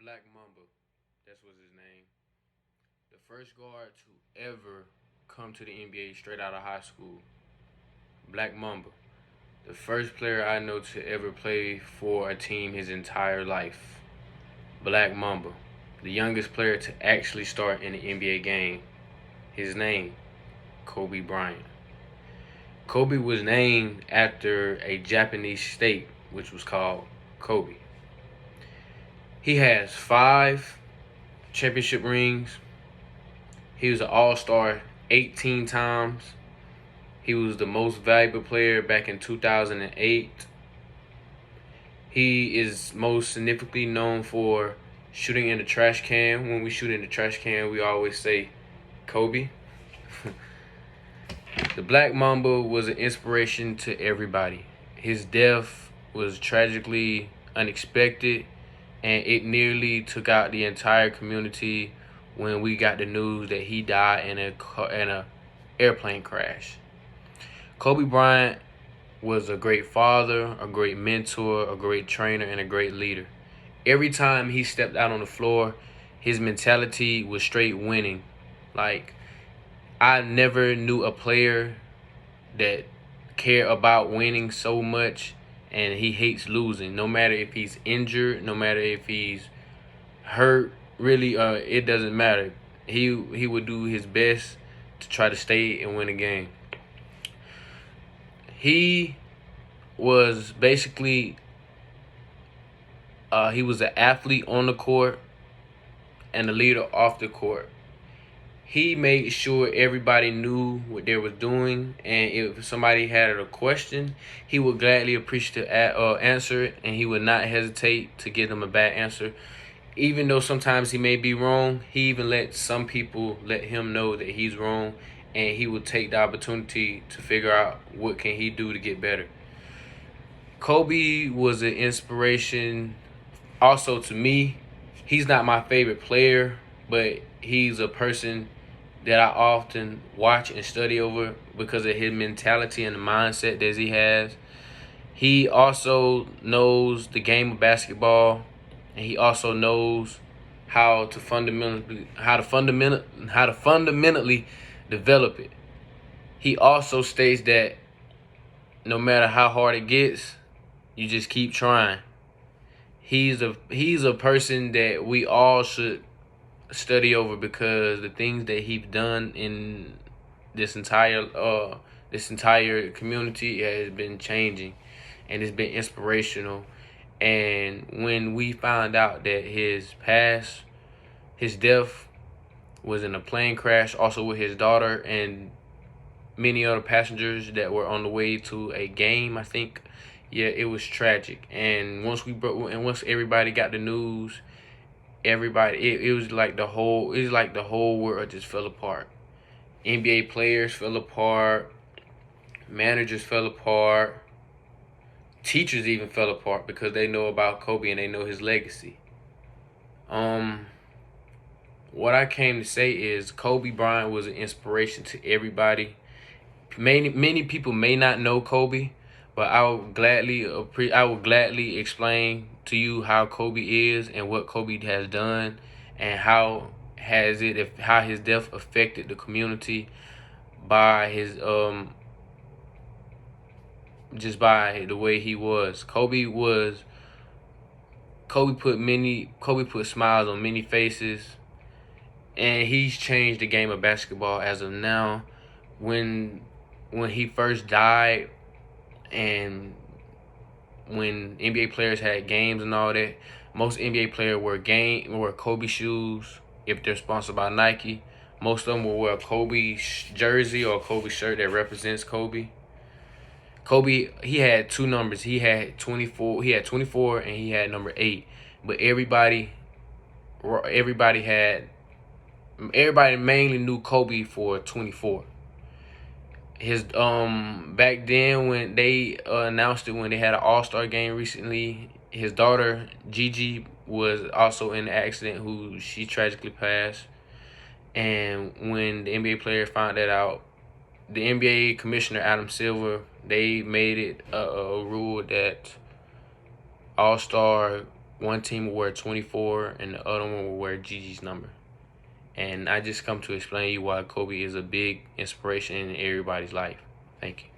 Black Mamba. That's was his name. The first guard to ever come to the NBA straight out of high school. Black Mamba. The first player I know to ever play for a team his entire life. Black Mamba. The youngest player to actually start in the NBA game. His name, Kobe Bryant. Kobe was named after a Japanese state which was called Kobe. He has 5 championship rings. He was an all-star 18 times. He was the most valuable player back in 2008. He is most significantly known for shooting in the trash can. When we shoot in the trash can, we always say Kobe. The Black Mamba was an inspiration to everybody. His death was tragically unexpected, and it nearly took out the entire community when we got the news that he died in a airplane crash. Kobe Bryant was a great father, a great mentor, a great trainer, and a great leader. Every time he stepped out on the floor, his mentality was straight winning. Like, I never knew a player that cared about winning so much, and he hates losing. No matter if he's injured, no matter if he's hurt, really, it doesn't matter. He would do his best to try to stay and win a game. He was basically he was an athlete on the court and a leader off the court. He made sure everybody knew what they were doing, and if somebody had a question, he would gladly appreciate answer it, and he would not hesitate to give them a bad answer. Even though sometimes he may be wrong, he even let some people let him know that he's wrong, and he would take the opportunity to figure out what can he do to get better. Kobe was an inspiration also to me. He's not my favorite player, but he's a person that I often watch and study over because of his mentality and the mindset that he has. He also knows the game of basketball, and he also knows how to fundamentally develop it. He also states that no matter how hard it gets, you just keep trying. He's a person that we all should study over because the things that he's done in this entire community has been changing, and it's been inspirational. And when we found out that his death was in a plane crash, also with his daughter and many other passengers that were on the way to a game, I think. Yeah, it was tragic. And once everybody got the news, it was like the whole world just fell apart. NBA players fell apart, managers fell apart, teachers even fell apart because they know about Kobe and they know his legacy. What I came to say is Kobe Bryant was an inspiration to everybody. Many people may not know Kobe, but I will gladly explain to you how Kobe is and what Kobe has done, and how his death affected the community by his just by the way he was. Kobe put smiles on many faces, and he's changed the game of basketball as of now. When he first died, and when NBA players had games and all that, most NBA players wear Kobe shoes if they're sponsored by Nike. Most of them will wear a Kobe jersey or a Kobe shirt that represents Kobe. Kobe, he had two numbers. He had 24. He had 24, and he had number 8. But everybody mainly knew Kobe for 24. His back then when they announced it, when they had an All-Star game recently, his daughter Gigi was also in the accident, who she tragically passed. And when the NBA players found that out, the NBA commissioner Adam Silver, they made it a rule that All-Star one team will wear 24 and the other one will wear Gigi's number. And I just come to explain to you why Kobe is a big inspiration in everybody's life. Thank you.